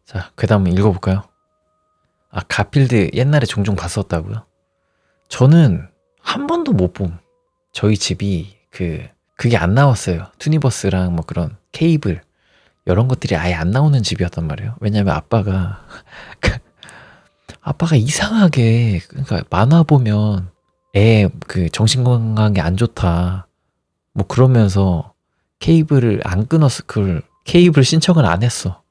자, 괴담 한번 읽어볼까요? 아, 가필드 옛날에 종종 봤었다고요? 저는 한 번도 못 봄. 저희 집이 그게 안 나왔어요. 투니버스랑 뭐 그런 케이블 이런 것들이 아예 안 나오는 집이었단 말이에요. 왜냐면 아빠가 이상하게, 그러니까 만화 보면 애 그 정신건강에 안 좋다 뭐 그러면서 케이블을 안 끊었어. 그걸 케이블 신청을 안 했어.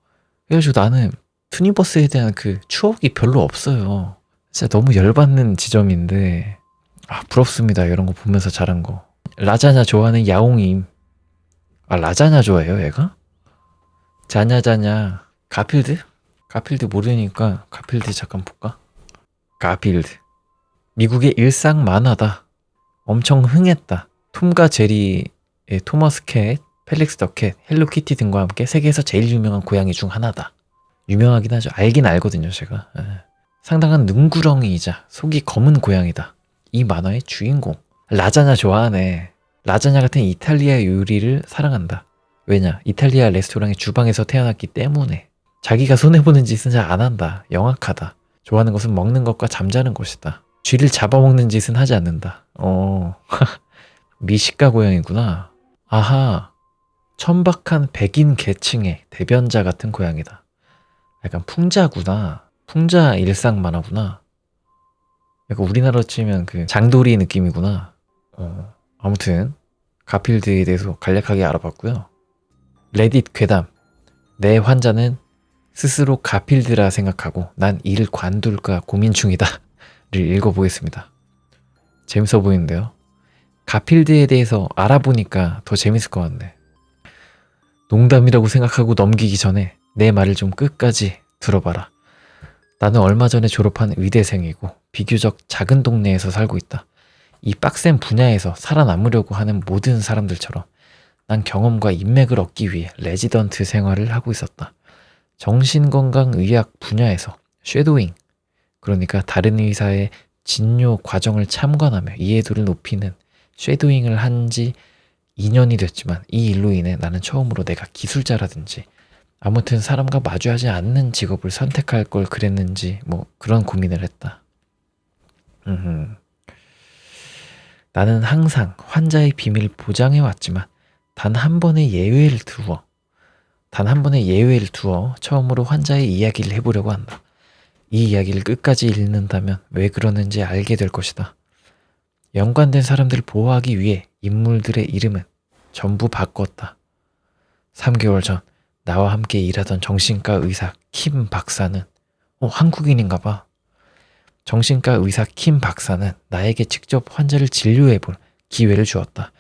그래가지고 나는 투니버스에 대한 그 추억이 별로 없어요. 진짜 너무 열받는 지점인데, 아, 부럽습니다. 이런 거 보면서 자란 거. 라자냐 좋아하는 야옹임. 아, 라자냐 좋아해요, 얘가? 자냐자냐. 가필드? 가필드 모르니까 가필드 잠깐 볼까? 가필드. 미국의 일상 만화다. 엄청 흥했다. 톰과 제리의 토머스 캣, 펠릭스 더 캣, 헬로키티 등과 함께 세계에서 제일 유명한 고양이 중 하나다. 유명하긴 하죠. 알긴 알거든요, 제가. 예. 상당한 능구렁이이자 속이 검은 고양이다. 이 만화의 주인공. 라자냐 좋아하네. 라자냐 같은 이탈리아 요리를 사랑한다. 왜냐? 이탈리아 레스토랑의 주방에서 태어났기 때문에. 자기가 손해보는 짓은 잘 안 한다. 영악하다. 좋아하는 것은 먹는 것과 잠자는 것이다. 쥐를 잡아먹는 짓은 하지 않는다. 미식가 고양이구나. 아하. 천박한 백인 계층의 대변자 같은 고양이다. 약간 풍자구나. 풍자 일상 만화구나. 약간 우리나라로 치면 그 장도리 느낌이구나. 아무튼 가필드에 대해서 간략하게 알아봤고요. 레딧 괴담. 내 환자는 스스로 가필드라 생각하고 난 이를 관둘까 고민 중이다 를 읽어보겠습니다. 재밌어 보이는데요. 가필드에 대해서 알아보니까 더 재밌을 것 같네. 농담이라고 생각하고 넘기기 전에 내 말을 좀 끝까지 들어봐라. 나는 얼마 전에 졸업한 의대생이고 비교적 작은 동네에서 살고 있다. 이 빡센 분야에서 살아남으려고 하는 모든 사람들처럼 난 경험과 인맥을 얻기 위해 레지던트 생활을 하고 있었다. 정신건강의학 분야에서 쉐도잉, 그러니까 다른 의사의 진료 과정을 참관하며 이해도를 높이는 쉐도잉을 한 지 2년이 됐지만 이 일로 인해 나는 처음으로 내가 기술자라든지 아무튼 사람과 마주하지 않는 직업을 선택할 걸 그랬는지 뭐 그런 고민을 했다. 나는 항상 환자의 비밀을 보장해왔지만 단 한 번의 예외를 두어 처음으로 환자의 이야기를 해보려고 한다. 이 이야기를 끝까지 읽는다면 왜 그러는지 알게 될 것이다. 연관된 사람들을 보호하기 위해 인물들의 이름은 전부 바꿨다. 3개월 전 나와 함께 일하던 정신과 의사 킴 박사는 한국인인가 봐. 정신과 의사 킴 박사는 나에게 직접 환자를 진료해볼 기회를 주었다.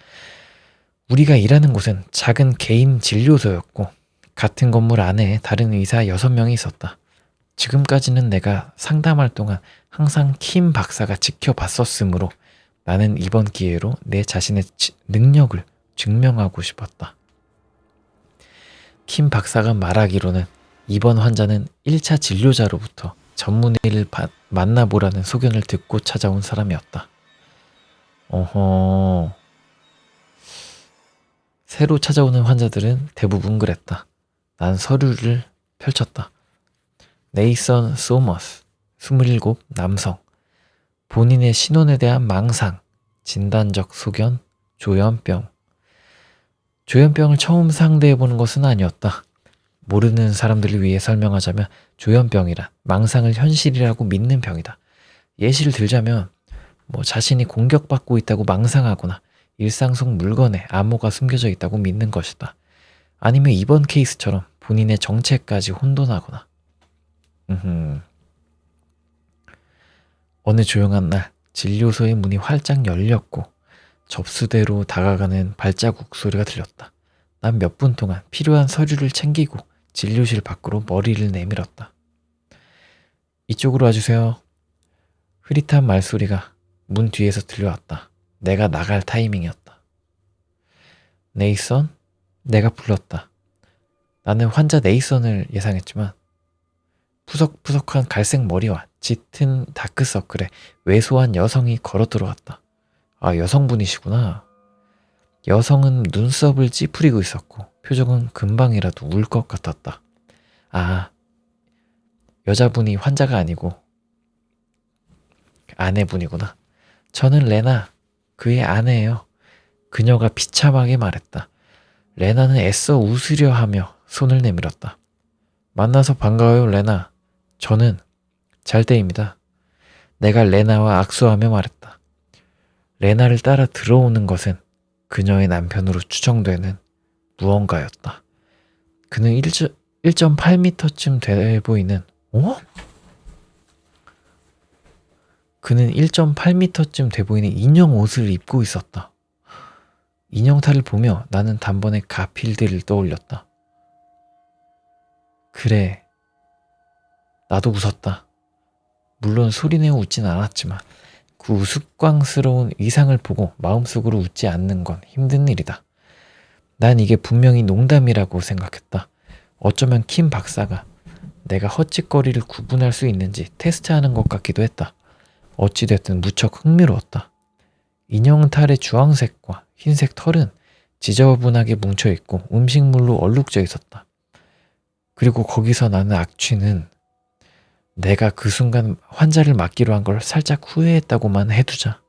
우리가 일하는 곳은 작은 개인 진료소였고 같은 건물 안에 다른 의사 6명이 있었다. 지금까지는 내가 상담할 동안 항상 킴 박사가 지켜봤었으므로 나는 이번 기회로 내 자신의 능력을 증명하고 싶었다. 킴 박사가 말하기로는 이번 환자는 1차 진료자로부터 전문의를 만나보라는 소견을 듣고 찾아온 사람이었다. 새로 찾아오는 환자들은 대부분 그랬다. 난 서류를 펼쳤다. 네이선 소머스, 27, 남성. 본인의 신원에 대한 망상, 진단적 소견, 조현병. 조현병을 처음 상대해보는 것은 아니었다. 모르는 사람들을 위해 설명하자면 조현병이란 망상을 현실이라고 믿는 병이다. 예시를 들자면 자신이 공격받고 있다고 망상하거나 일상 속 물건에 암호가 숨겨져 있다고 믿는 것이다. 아니면 이번 케이스처럼 본인의 정체까지 혼돈하거나. 어느 조용한 날 진료소의 문이 활짝 열렸고 접수대로 다가가는 발자국 소리가 들렸다. 난 몇 분 동안 필요한 서류를 챙기고 진료실 밖으로 머리를 내밀었다. 이쪽으로 와주세요. 흐릿한 말소리가 문 뒤에서 들려왔다. 내가 나갈 타이밍이었다. 네이선? 내가 불렀다. 나는 환자 네이선을 예상했지만 푸석푸석한 갈색 머리와 짙은 다크서클에 왜소한 여성이 걸어 들어왔다. 아, 여성분이시구나. 여성은 눈썹을 찌푸리고 있었고 표정은 금방이라도 울 것 같았다. 아, 여자분이 환자가 아니고 아내분이구나. 저는 레나, 그의 아내예요. 그녀가 비참하게 말했다. 레나는 애써 웃으려 하며 손을 내밀었다. 만나서 반가워요, 레나. 저는 잘대입니다. 내가 레나와 악수하며 말했다. 레나를 따라 들어오는 것은 그녀의 남편으로 추정되는 무언가였다. 그는 1.8m쯤 돼 보이는, 그는 1.8m쯤 돼 보이는 인형 옷을 입고 있었다. 인형탈을 보며 나는 단번에 가필드를 떠올렸다. 그래, 나도 웃었다. 물론 소리내어 웃진 않았지만 그 우스꽝스러운 의상을 보고 마음속으로 웃지 않는 건 힘든 일이다. 난 이게 분명히 농담이라고 생각했다. 어쩌면 킴 박사가 내가 헛짓거리를 구분할 수 있는지 테스트하는 것 같기도 했다. 어찌됐든 무척 흥미로웠다. 인형탈의 주황색과 흰색 털은 지저분하게 뭉쳐있고 음식물로 얼룩져 있었다. 그리고 거기서 나는 악취는 내가 그 순간 환자를 맡기로 한 걸 살짝 후회했다고만 해두자.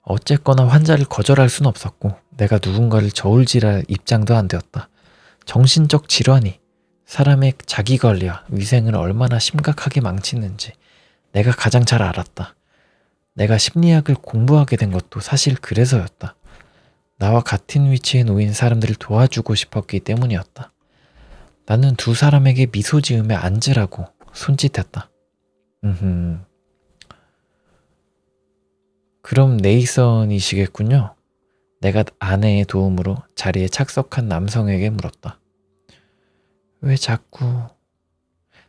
어쨌거나 환자를 거절할 순 없었고 내가 누군가를 저울질할 입장도 안 되었다. 정신적 질환이 사람의 자기관리와 위생을 얼마나 심각하게 망치는지 내가 가장 잘 알았다. 내가 심리학을 공부하게 된 것도 사실 그래서였다. 나와 같은 위치에 놓인 사람들을 도와주고 싶었기 때문이었다. 나는 두 사람에게 미소 지으며 앉으라고 손짓했다. 그럼 네이선이시겠군요. 내가 아내의 도움으로 자리에 착석한 남성에게 물었다. 왜 자꾸...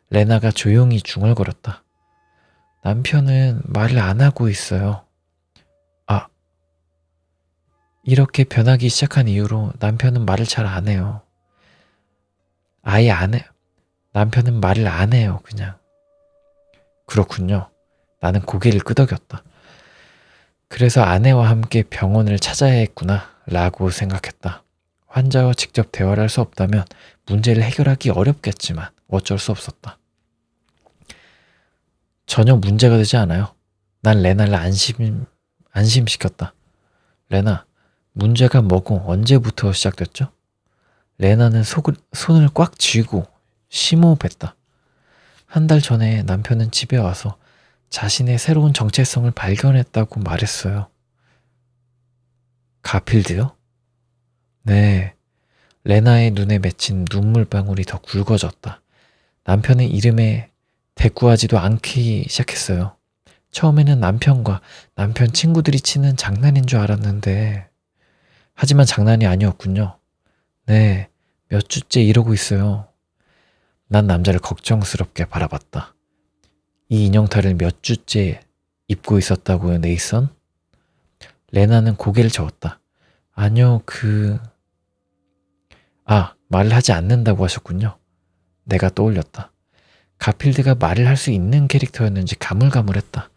레나가 조용히 중얼거렸다. 남편은 말을 안 하고 있어요. 아, 이렇게 변하기 시작한 이후로 남편은 말을 잘 안 해요. 아예 안 해. 남편은 말을 안 해요, 그냥. 그렇군요. 나는 고개를 끄덕였다. 그래서 아내와 함께 병원을 찾아야 했구나 라고 생각했다. 환자와 직접 대화를 할 수 없다면 문제를 해결하기 어렵겠지만 어쩔 수 없었다. 전혀 문제가 되지 않아요. 난 레나를 안심시켰다. 레나, 문제가 뭐고 언제부터 시작됐죠? 레나는 손을 꽉 쥐고 심호흡했다. 한 달 전에 남편은 집에 와서 자신의 새로운 정체성을 발견했다고 말했어요. 가필드요? 네. 레나의 눈에 맺힌 눈물방울이 더 굵어졌다. 남편의 이름에 대꾸하지도 않기 시작했어요. 처음에는 남편과 남편 친구들이 치는 장난인 줄 알았는데 하지만 장난이 아니었군요. 네, 몇 주째 이러고 있어요. 난 남자를 걱정스럽게 바라봤다. 이 인형탈을 몇 주째 입고 있었다고요, 네이선? 레나는 고개를 저었다. 아니요, 말을 하지 않는다고 하셨군요. 내가 떠올렸다. 가필드가 말을 할 수 있는 캐릭터였는지 가물가물했다.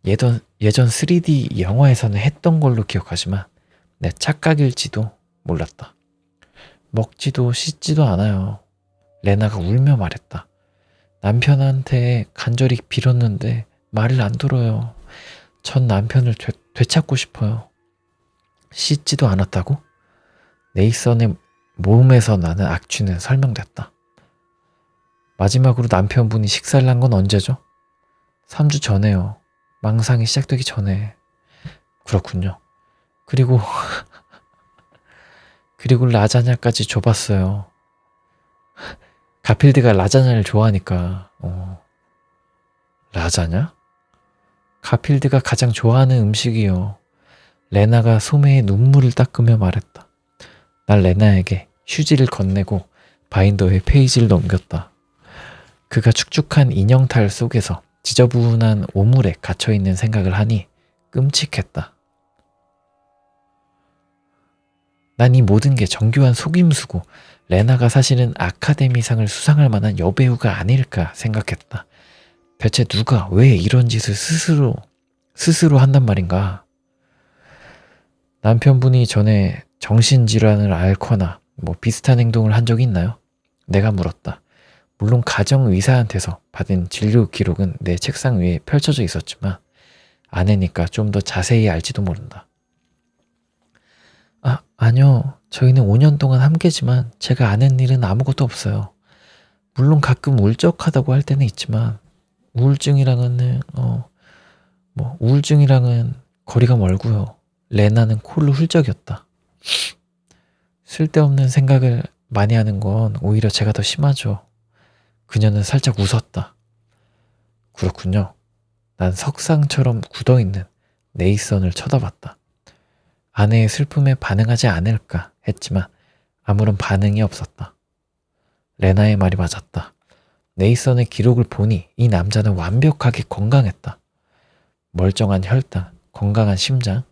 예전 3D 영화에서는 했던 걸로 기억하지만 내 착각일지도 몰랐다. 먹지도 씻지도 않아요. 레나가 울며 말했다. 남편한테 간절히 빌었는데 말을 안 들어요. 전 남편을 되찾고 싶어요. 씻지도 않았다고? 네이선의 몸에서 나는 악취는 설명됐다. 마지막으로 남편분이 식사를 한 건 언제죠? 3주 전에요. 망상이 시작되기 전에. 그렇군요. 그리고 라자냐까지 줘봤어요. 가필드가 라자냐를 좋아하니까. 라자냐? 가필드가 가장 좋아하는 음식이요. 레나가 소매에 눈물을 닦으며 말했다. 난 레나에게 휴지를 건네고 바인더에 페이지를 넘겼다. 그가 축축한 인형탈 속에서 지저분한 오물에 갇혀있는 생각을 하니 끔찍했다. 난 이 모든 게 정교한 속임수고 레나가 사실은 아카데미상을 수상할 만한 여배우가 아닐까 생각했다. 대체 누가 왜 이런 짓을 스스로 한단 말인가? 남편분이 전에 정신질환을 앓거나 비슷한 행동을 한 적이 있나요? 내가 물었다. 물론 가정의사한테서 받은 진료 기록은 내 책상 위에 펼쳐져 있었지만 아내니까 좀 더 자세히 알지도 모른다. 아니요. 저희는 5년 동안 함께지만 제가 아는 일은 아무것도 없어요. 물론 가끔 울적하다고 할 때는 있지만 우울증이랑은 거리가 멀고요. 레나는 코를 훌쩍였다. 쓸데없는 생각을 많이 하는 건 오히려 제가 더 심하죠. 그녀는 살짝 웃었다. 그렇군요. 난 석상처럼 굳어있는 네이선을 쳐다봤다. 아내의 슬픔에 반응하지 않을까 했지만 아무런 반응이 없었다. 레나의 말이 맞았다. 네이선의 기록을 보니 이 남자는 완벽하게 건강했다. 멀쩡한 혈당, 건강한 심장과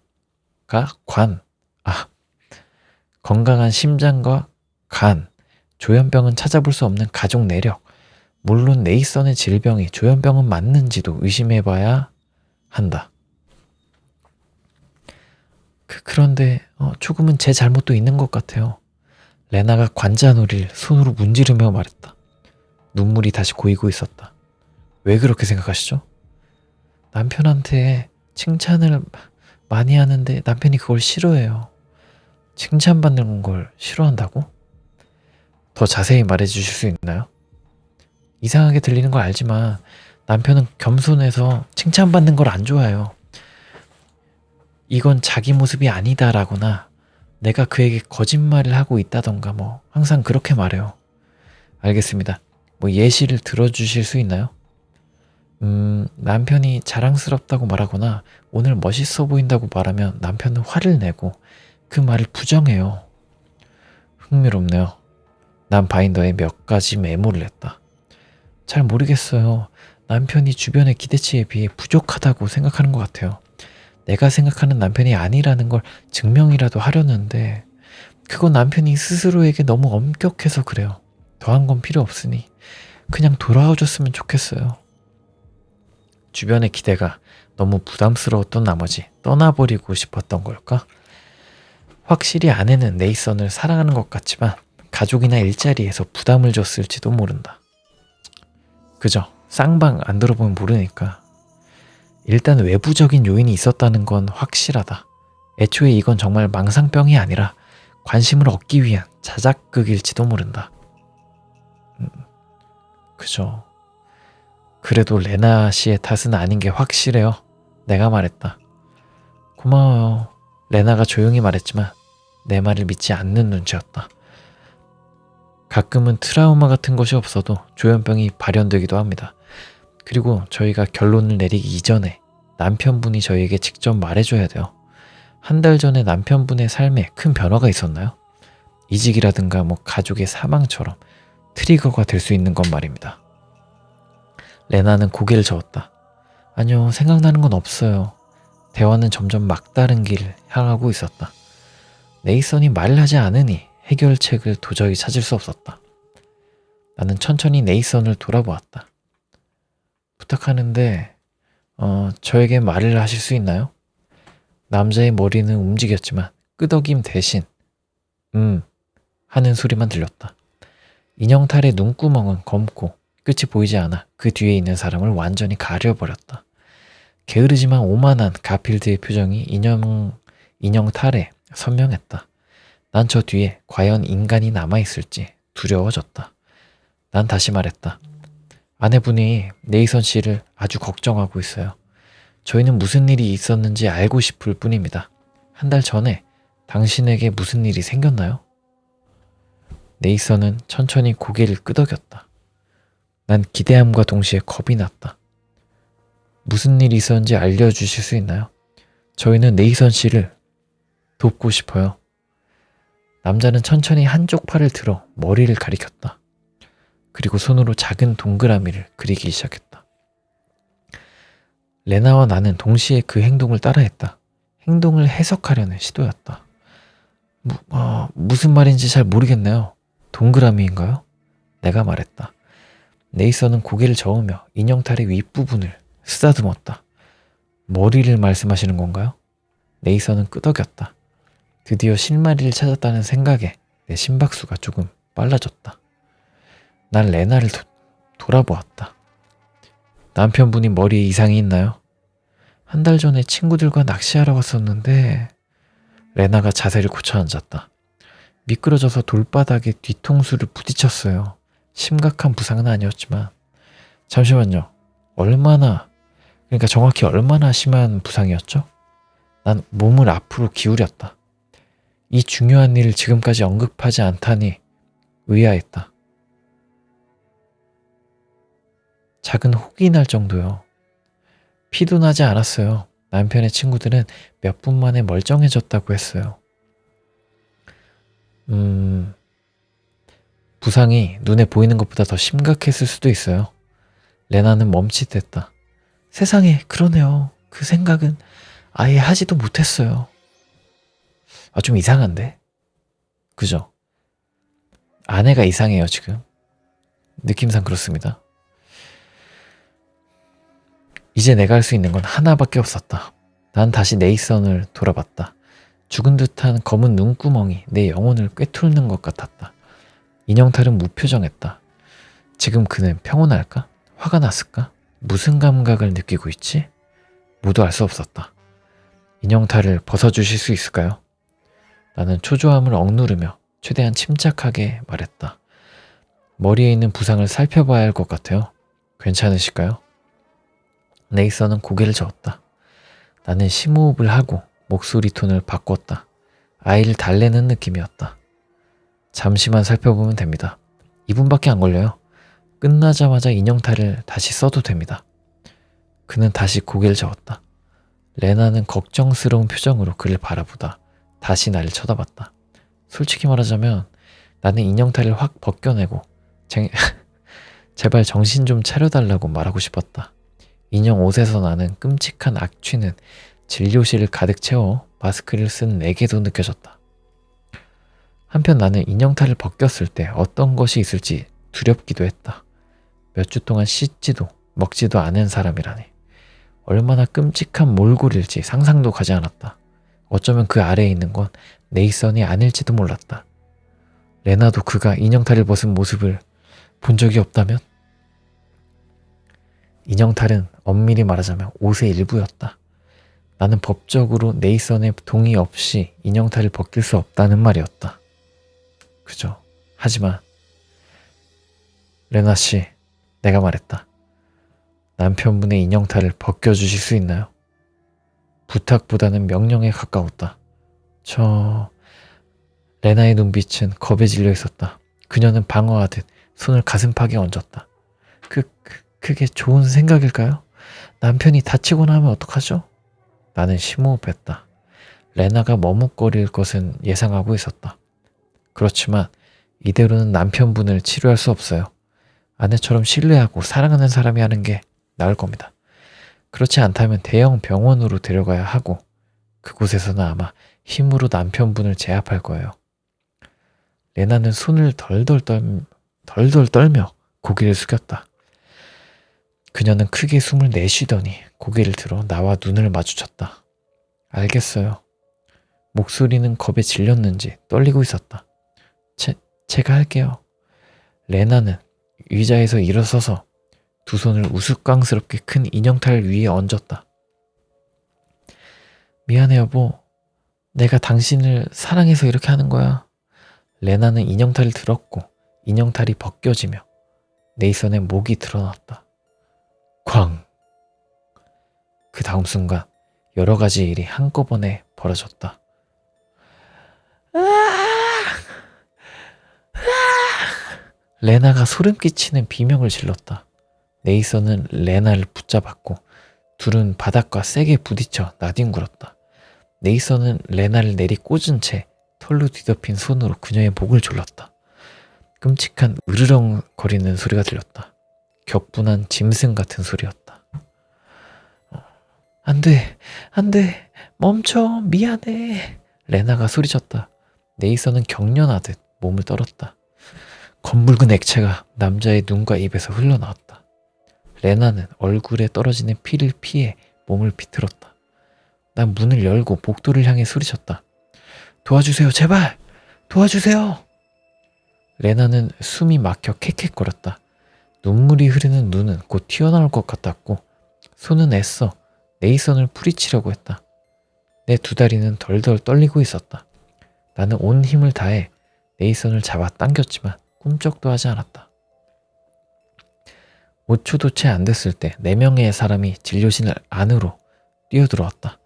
건강한 심장과 간, 조현병은 찾아볼 수 없는 가족 내력, 물론 네이선의 질병이 조현병은 맞는지도 의심해봐야 한다. 그런데 조금은 제 잘못도 있는 것 같아요. 레나가 관자놀이를 손으로 문지르며 말했다. 눈물이 다시 고이고 있었다. 왜 그렇게 생각하시죠? 남편한테 칭찬을 많이 하는데 남편이 그걸 싫어해요. 칭찬받는 걸 싫어한다고? 더 자세히 말해주실 수 있나요? 이상하게 들리는 걸 알지만 남편은 겸손해서 칭찬받는 걸 안 좋아해요. 이건 자기 모습이 아니다라거나 내가 그에게 거짓말을 하고 있다던가 항상 그렇게 말해요. 알겠습니다. 예시를 들어주실 수 있나요? 남편이 자랑스럽다고 말하거나 오늘 멋있어 보인다고 말하면 남편은 화를 내고 그 말을 부정해요. 흥미롭네요. 난 바인더에 몇 가지 메모를 했다. 잘 모르겠어요. 남편이 주변의 기대치에 비해 부족하다고 생각하는 것 같아요. 내가 생각하는 남편이 아니라는 걸 증명이라도 하려는데 그건 남편이 스스로에게 너무 엄격해서 그래요. 더한 건 필요 없으니 그냥 돌아와 줬으면 좋겠어요. 주변의 기대가 너무 부담스러웠던 나머지 떠나버리고 싶었던 걸까? 확실히 아내는 네이선을 사랑하는 것 같지만 가족이나 일자리에서 부담을 줬을지도 모른다. 그죠? 쌍방 안 들어보면 모르니까. 일단 외부적인 요인이 있었다는 건 확실하다. 애초에 이건 정말 망상병이 아니라 관심을 얻기 위한 자작극일지도 모른다. 그죠. 그래도 레나 씨의 탓은 아닌 게 확실해요. 내가 말했다. 고마워요. 레나가 조용히 말했지만 내 말을 믿지 않는 눈치였다. 가끔은 트라우마 같은 것이 없어도 조현병이 발현되기도 합니다. 그리고 저희가 결론을 내리기 이전에 남편분이 저희에게 직접 말해줘야 돼요. 한 달 전에 남편분의 삶에 큰 변화가 있었나요? 이직이라든가 가족의 사망처럼 트리거가 될 수 있는 건 말입니다. 레나는 고개를 저었다. 아니요, 생각나는 건 없어요. 대화는 점점 막다른 길을 향하고 있었다. 네이선이 말을 하지 않으니 해결책을 도저히 찾을 수 없었다. 나는 천천히 네이선을 돌아보았다. 부탁하는데 저에게 말을 하실 수 있나요? 남자의 머리는 움직였지만 끄덕임 대신 하는 소리만 들렸다. 인형탈의 눈구멍은 검고 끝이 보이지 않아 그 뒤에 있는 사람을 완전히 가려버렸다. 게으르지만 오만한 가필드의 표정이 인형탈에 선명했다. 난 저 뒤에 과연 인간이 남아있을지 두려워졌다. 난 다시 말했다. 아내분이 네이선 씨를 아주 걱정하고 있어요. 저희는 무슨 일이 있었는지 알고 싶을 뿐입니다. 한 달 전에 당신에게 무슨 일이 생겼나요? 네이선은 천천히 고개를 끄덕였다. 난 기대함과 동시에 겁이 났다. 무슨 일이 있었는지 알려주실 수 있나요? 저희는 네이선 씨를 돕고 싶어요. 남자는 천천히 한쪽 팔을 들어 머리를 가리켰다. 그리고 손으로 작은 동그라미를 그리기 시작했다. 레나와 나는 동시에 그 행동을 따라했다. 행동을 해석하려는 시도였다. 무슨 말인지 잘 모르겠네요. 동그라미인가요? 내가 말했다. 네이선은 고개를 저으며 인형탈의 윗부분을 쓰다듬었다. 머리를 말씀하시는 건가요? 네이선은 끄덕였다. 드디어 실마리를 찾았다는 생각에 내 심박수가 조금 빨라졌다. 난 레나를 돌아보았다. 남편분이 머리에 이상이 있나요? 한 달 전에 친구들과 낚시하러 갔었는데 레나가 자세를 고쳐 앉았다. 미끄러져서 돌바닥에 뒤통수를 부딪혔어요. 심각한 부상은 아니었지만. 잠시만요. 그러니까 정확히 얼마나 심한 부상이었죠? 난 몸을 앞으로 기울였다. 이 중요한 일을 지금까지 언급하지 않다니 의아했다. 작은 혹이 날 정도요. 피도 나지 않았어요. 남편의 친구들은 몇 분 만에 멀쩡해졌다고 했어요. 부상이 눈에 보이는 것보다 더 심각했을 수도 있어요. 레나는 멈칫했다. 세상에, 그러네요. 그 생각은 아예 하지도 못했어요. 좀 이상한데? 그죠? 아내가 이상해요, 지금. 느낌상 그렇습니다. 이제 내가 할 수 있는 건 하나밖에 없었다. 난 다시 네이선을 돌아봤다. 죽은 듯한 검은 눈구멍이 내 영혼을 꿰뚫는 것 같았다. 인형탈은 무표정했다. 지금 그는 평온할까? 화가 났을까? 무슨 감각을 느끼고 있지? 모두 알 수 없었다. 인형탈을 벗어주실 수 있을까요? 나는 초조함을 억누르며 최대한 침착하게 말했다. 머리에 있는 부상을 살펴봐야 할 것 같아요. 괜찮으실까요? 네이선은 고개를 저었다. 나는 심호흡을 하고 목소리 톤을 바꿨다. 아이를 달래는 느낌이었다. 잠시만 살펴보면 됩니다. 2분밖에 안 걸려요. 끝나자마자 인형탈을 다시 써도 됩니다. 그는 다시 고개를 저었다. 레나는 걱정스러운 표정으로 그를 바라보다 다시 나를 쳐다봤다. 솔직히 말하자면 나는 인형탈을 확 벗겨내고 제발 정신 좀 차려달라고 말하고 싶었다. 인형 옷에서 나는 끔찍한 악취는 진료실을 가득 채워 마스크를 쓴 내게도 느껴졌다. 한편 나는 인형탈을 벗겼을 때 어떤 것이 있을지 두렵기도 했다. 몇 주 동안 씻지도 먹지도 않은 사람이라니. 얼마나 끔찍한 몰골일지 상상도 가지 않았다. 어쩌면 그 아래에 있는 건 네이선이 아닐지도 몰랐다. 레나도 그가 인형탈을 벗은 모습을 본 적이 없다면? 인형탈은 엄밀히 말하자면 옷의 일부였다. 나는 법적으로 네이선의 동의 없이 인형탈을 벗길 수 없다는 말이었다. 그죠. 하지만 레나 씨, 내가 말했다. 남편분의 인형탈을 벗겨주실 수 있나요? 부탁보다는 명령에 가까웠다. 레나의 눈빛은 겁에 질려 있었다. 그녀는 방어하듯 손을 가슴팍에 얹었다. 그게 좋은 생각일까요? 남편이 다치거나 하면 어떡하죠? 나는 심호흡했다. 레나가 머뭇거릴 것은 예상하고 있었다. 그렇지만 이대로는 남편분을 치료할 수 없어요. 아내처럼 신뢰하고 사랑하는 사람이 하는 게 나을 겁니다. 그렇지 않다면 대형 병원으로 데려가야 하고 그곳에서는 아마 힘으로 남편분을 제압할 거예요. 레나는 손을 덜덜 떨며 고개를 숙였다. 그녀는 크게 숨을 내쉬더니 고개를 들어 나와 눈을 마주쳤다. 알겠어요. 목소리는 겁에 질렸는지 떨리고 있었다. 제가 할게요. 레나는 의자에서 일어서서 두 손을 우스꽝스럽게 큰 인형탈 위에 얹었다. 미안해 여보. 내가 당신을 사랑해서 이렇게 하는 거야. 레나는 인형탈을 들었고 인형탈이 벗겨지며 네이선의 목이 드러났다. 쾅! 그 다음 순간 여러 가지 일이 한꺼번에 벌어졌다. 레나가 소름 끼치는 비명을 질렀다. 네이선은 레나를 붙잡았고 둘은 바닥과 세게 부딪혀 나뒹굴었다. 네이선은 레나를 내리 꽂은 채 털로 뒤덮인 손으로 그녀의 목을 졸랐다. 끔찍한 으르렁거리는 소리가 들렸다. 격분한 짐승 같은 소리였다. 안 돼, 멈춰, 미안해. 레나가 소리쳤다. 네이선은 경련하듯 몸을 떨었다. 검붉은 액체가 남자의 눈과 입에서 흘러나왔다. 레나는 얼굴에 떨어지는 피를 피해 몸을 비틀었다. 난 문을 열고 복도를 향해 소리쳤다. 도와주세요, 제발! 도와주세요! 레나는 숨이 막혀 캑캑거렸다. 눈물이 흐르는 눈은 곧 튀어나올 것 같았고 손은 애써 네이선을 풀이치려고 했다. 내 두 다리는 덜덜 떨리고 있었다. 나는 온 힘을 다해 네이선을 잡아 당겼지만 꿈쩍도 하지 않았다. 5초도 채 안 됐을 때 4명의 사람이 진료실 안으로 뛰어들어왔다.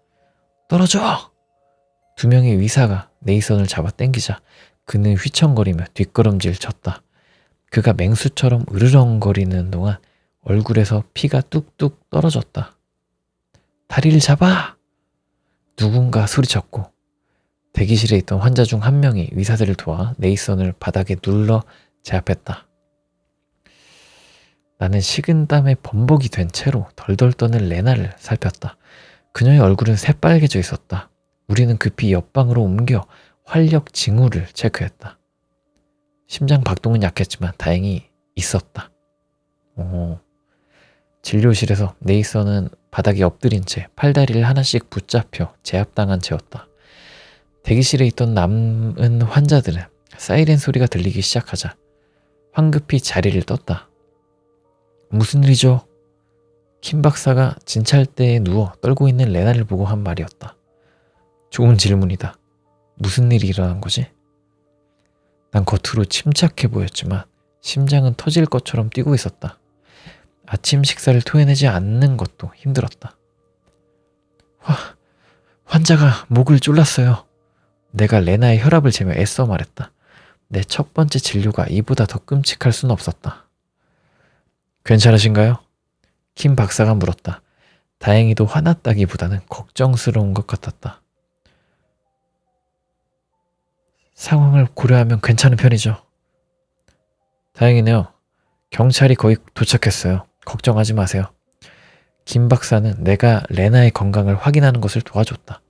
떨어져! 2명의 의사가 네이선을 잡아 당기자 그는 휘청거리며 뒷걸음질 쳤다. 그가 맹수처럼 으르렁거리는 동안 얼굴에서 피가 뚝뚝 떨어졌다. 다리를 잡아! 누군가 소리쳤고 대기실에 있던 환자 중 한 명이 의사들을 도와 네이선을 바닥에 눌러 제압했다. 나는 식은땀에 범벅이 된 채로 덜덜 떠는 레나를 살폈다. 그녀의 얼굴은 새빨개져 있었다. 우리는 급히 옆방으로 옮겨 활력 징후를 체크했다. 심장 박동은 약했지만 다행히 있었다. 진료실에서 네이선은 바닥에 엎드린 채 팔다리를 하나씩 붙잡혀 제압당한 채였다. 대기실에 있던 남은 환자들은 사이렌 소리가 들리기 시작하자 황급히 자리를 떴다. 무슨 일이죠? 킴 박사가 진찰대에 누워 떨고 있는 레나를 보고 한 말이었다. 좋은 질문이다. 무슨 일이 일어난 거지? 난 겉으로 침착해 보였지만 심장은 터질 것처럼 뛰고 있었다. 아침 식사를 토해내지 않는 것도 힘들었다. 환자가 목을 졸랐어요. 내가 레나의 혈압을 재며 애써 말했다. 내 첫 번째 진료가 이보다 더 끔찍할 수는 없었다. 괜찮으신가요? 킴 박사가 물었다. 다행히도 화났다기보다는 걱정스러운 것 같았다. 상황을 고려하면 괜찮은 편이죠. 다행이네요. 경찰이 거의 도착했어요. 걱정하지 마세요. 김 박사는 내가 레나의 건강을 확인하는 것을 도와줬다.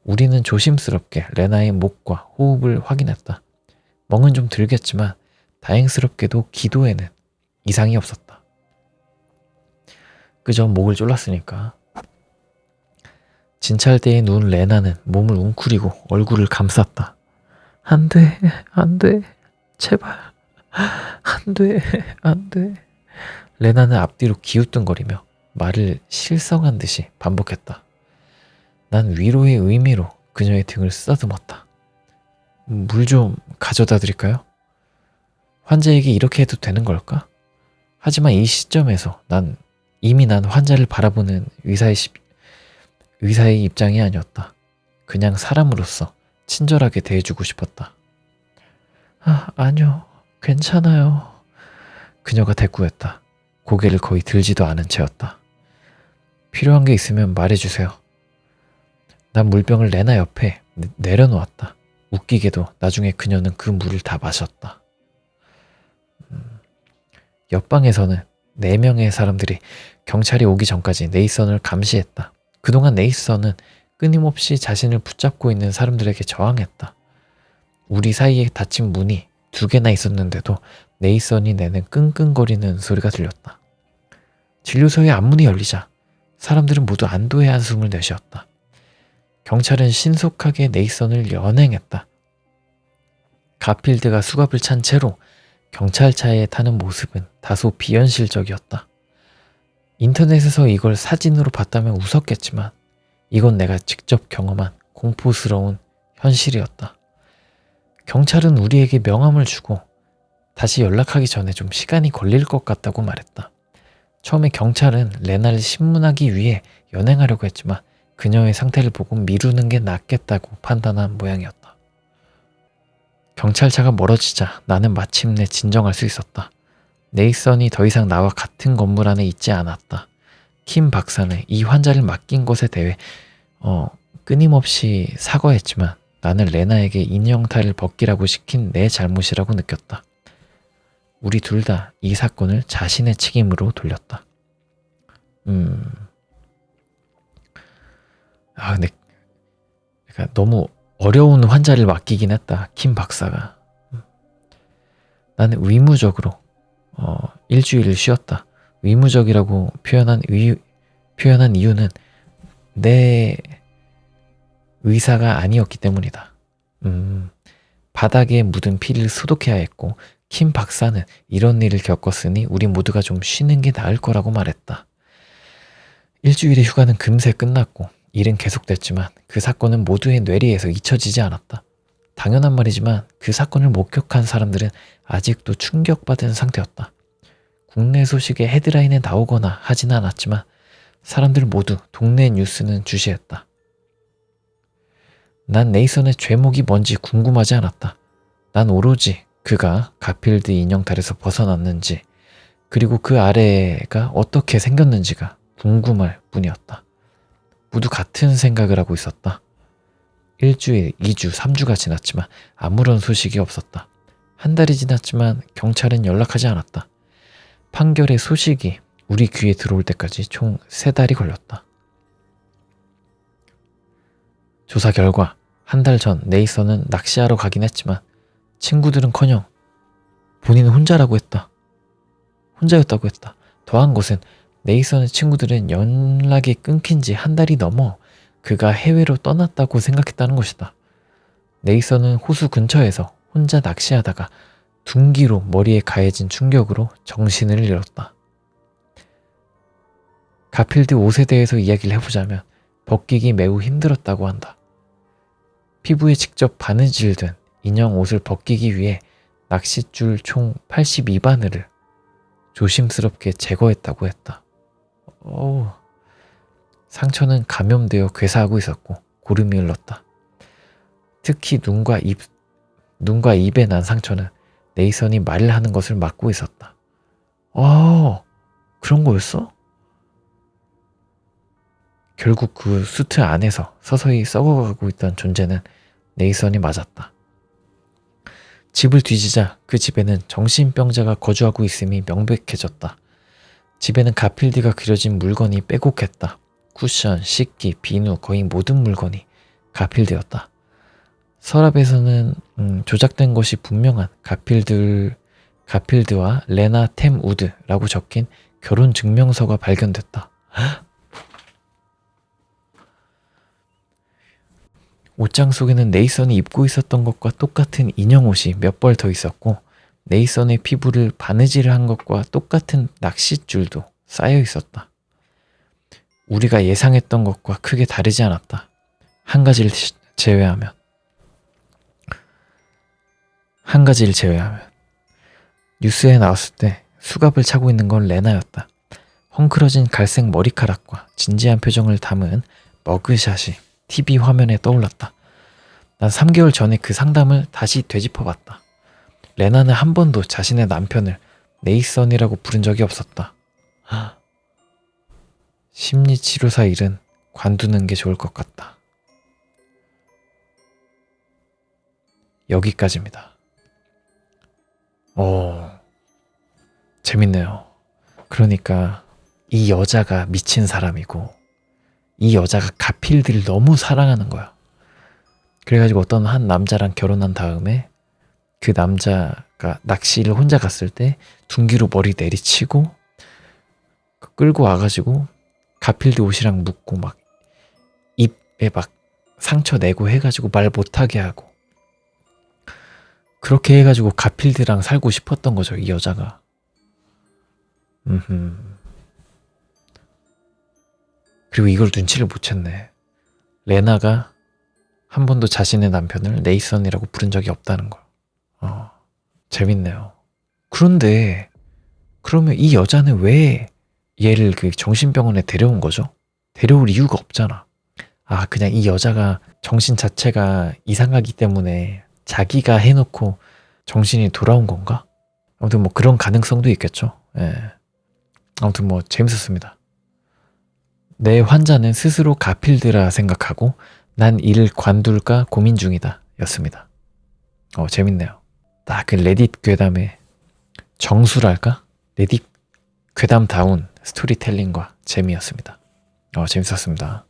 우리는 조심스럽게 레나의 목과 호흡을 확인했다. 멍은 좀 들겠지만 다행스럽게도 기도에는 이상이 없었다. 그저 목을 졸랐으니까. 진찰대에 누운 레나는 몸을 웅크리고 얼굴을 감쌌다. 안 돼, 안 돼, 제발, 안 돼, 안 돼. 레나는 앞뒤로 기우뚱거리며 말을 실성한 듯이 반복했다. 난 위로의 의미로 그녀의 등을 쓰다듬었다. 물 좀 가져다 드릴까요? 환자에게 이렇게 해도 되는 걸까? 하지만 이 시점에서 난 환자를 바라보는 의사의 입장이 아니었다. 그냥 사람으로서 친절하게 대해주고 싶었다. 아니요, 괜찮아요. 그녀가 대꾸했다. 고개를 거의 들지도 않은 채였다. 필요한 게 있으면 말해주세요. 난 물병을 레나 옆에 내려놓았다. 웃기게도 나중에 그녀는 그 물을 다 마셨다. 옆방에서는 4명의 사람들이 경찰이 오기 전까지 네이선을 감시했다. 그동안 네이선은 끊임없이 자신을 붙잡고 있는 사람들에게 저항했다. 우리 사이에 닫힌 문이 2개나 있었는데도 네이선이 내는 끙끙거리는 소리가 들렸다. 진료소의 앞문이 열리자 사람들은 모두 안도의 한숨을 내쉬었다. 경찰은 신속하게 네이선을 연행했다. 가필드가 수갑을 찬 채로 경찰차에 타는 모습은 다소 비현실적이었다. 인터넷에서 이걸 사진으로 봤다면 웃었겠지만 이건 내가 직접 경험한 공포스러운 현실이었다. 경찰은 우리에게 명함을 주고 다시 연락하기 전에 좀 시간이 걸릴 것 같다고 말했다. 처음에 경찰은 레나를 신문하기 위해 연행하려고 했지만 그녀의 상태를 보고 미루는 게 낫겠다고 판단한 모양이었다. 경찰차가 멀어지자 나는 마침내 진정할 수 있었다. 네이선이 더 이상 나와 같은 건물 안에 있지 않았다. 킴 박사는 이 환자를 맡긴 것에 대해 끊임없이 사과했지만 나는 레나에게 인형탈을 벗기라고 시킨 내 잘못이라고 느꼈다. 우리 둘 다 이 사건을 자신의 책임으로 돌렸다. 근데 그러니까 너무 어려운 환자를 맡기긴 했다. 킴 박사가. 나는 의무적으로 일주일을 쉬었다. 의무적이라고 표현한 이유는 내 의사가 아니었기 때문이다. 바닥에 묻은 피를 소독해야 했고 킴 박사는 이런 일을 겪었으니 우리 모두가 좀 쉬는 게 나을 거라고 말했다. 일주일의 휴가는 금세 끝났고 일은 계속됐지만 그 사건은 모두의 뇌리에서 잊혀지지 않았다. 당연한 말이지만 그 사건을 목격한 사람들은 아직도 충격받은 상태였다. 국내 소식에 헤드라인에 나오거나 하진 않았지만 사람들 모두 동네 뉴스는 주시했다. 난 네이선의 죄목이 뭔지 궁금하지 않았다. 난 오로지 그가 가필드 인형탈에서 벗어났는지 그리고 그 아래가 어떻게 생겼는지가 궁금할 뿐이었다. 모두 같은 생각을 하고 있었다. 1주일, 2주, 3주가 지났지만 아무런 소식이 없었다. 한 달이 지났지만 경찰은 연락하지 않았다. 판결의 소식이 우리 귀에 들어올 때까지 총 3달이 걸렸다. 조사 결과 한 달 전 네이선은 낚시하러 가긴 했지만 친구들은커녕 본인은 혼자라고 했다. 혼자였다고 했다. 더한 것은 네이선의 친구들은 연락이 끊긴 지 한 달이 넘어 그가 해외로 떠났다고 생각했다는 것이다. 네이선은 호수 근처에서 혼자 낚시하다가 둔기로 머리에 가해진 충격으로 정신을 잃었다. 가필드 옷에 대해서 이야기를 해보자면 벗기기 매우 힘들었다고 한다. 피부에 직접 바느질 된 인형 옷을 벗기기 위해 낚싯줄 총 82바늘을 조심스럽게 제거했다고 했다. 상처는 감염되어 괴사하고 있었고 고름이 흘렀다. 특히 눈과 입에 난 상처는 네이선이 말을 하는 것을 막고 있었다. 그런 거였어? 결국 그 수트 안에서 서서히 썩어가고 있던 존재는 네이선이 맞았다. 집을 뒤지자 그 집에는 정신병자가 거주하고 있음이 명백해졌다. 집에는 가필드가 그려진 물건이 빼곡했다. 쿠션, 식기, 비누 거의 모든 물건이 가필드였다. 서랍에서는 조작된 것이 분명한 가필드와 레나 템 우드라고 적힌 결혼 증명서가 발견됐다. 옷장 속에는 네이선이 입고 있었던 것과 똑같은 인형 옷이 몇 벌 더 있었고 네이선의 피부를 바느질을 한 것과 똑같은 낚싯줄도 쌓여 있었다. 우리가 예상했던 것과 크게 다르지 않았다. 한 가지를 제외하면 뉴스에 나왔을 때 수갑을 차고 있는 건 레나였다. 헝클어진 갈색 머리카락과 진지한 표정을 담은 머그샷이 TV 화면에 떠올랐다. 난 3개월 전에 그 상담을 다시 되짚어봤다. 레나는 한 번도 자신의 남편을 네이선이라고 부른 적이 없었다. 심리치료사 일은 관두는 게 좋을 것 같다. 여기까지입니다. 재밌네요. 그러니까 이 여자가 미친 사람이고 이 여자가 가필드를 너무 사랑하는 거야. 그래가지고 어떤 한 남자랑 결혼한 다음에 그 남자가 낚시를 혼자 갔을 때 둔기로 머리 내리치고 끌고 와가지고 가필드 옷이랑 묶고 막 입에 막 상처 내고 해가지고 말 못하게 하고 그렇게 해가지고 가필드랑 살고 싶었던 거죠, 이 여자가. 그리고 이걸 눈치를 못 챘네. 레나가 한 번도 자신의 남편을 네이선이라고 부른 적이 없다는 걸. 재밌네요. 그런데 그러면 이 여자는 왜 얘를 그 정신병원에 데려온 거죠? 데려올 이유가 없잖아. 그냥 이 여자가 정신 자체가 이상하기 때문에 자기가 해놓고 정신이 돌아온 건가? 아무튼 뭐 그런 가능성도 있겠죠. 예. 아무튼 뭐 재밌었습니다. 내 환자는 스스로 가필드라 생각하고 난 이를 관둘까 고민 중이다 였습니다. 재밌네요. 딱 그 레딧 괴담의 정수랄까? 레딧 괴담다운 스토리텔링과 재미였습니다. 재밌었습니다.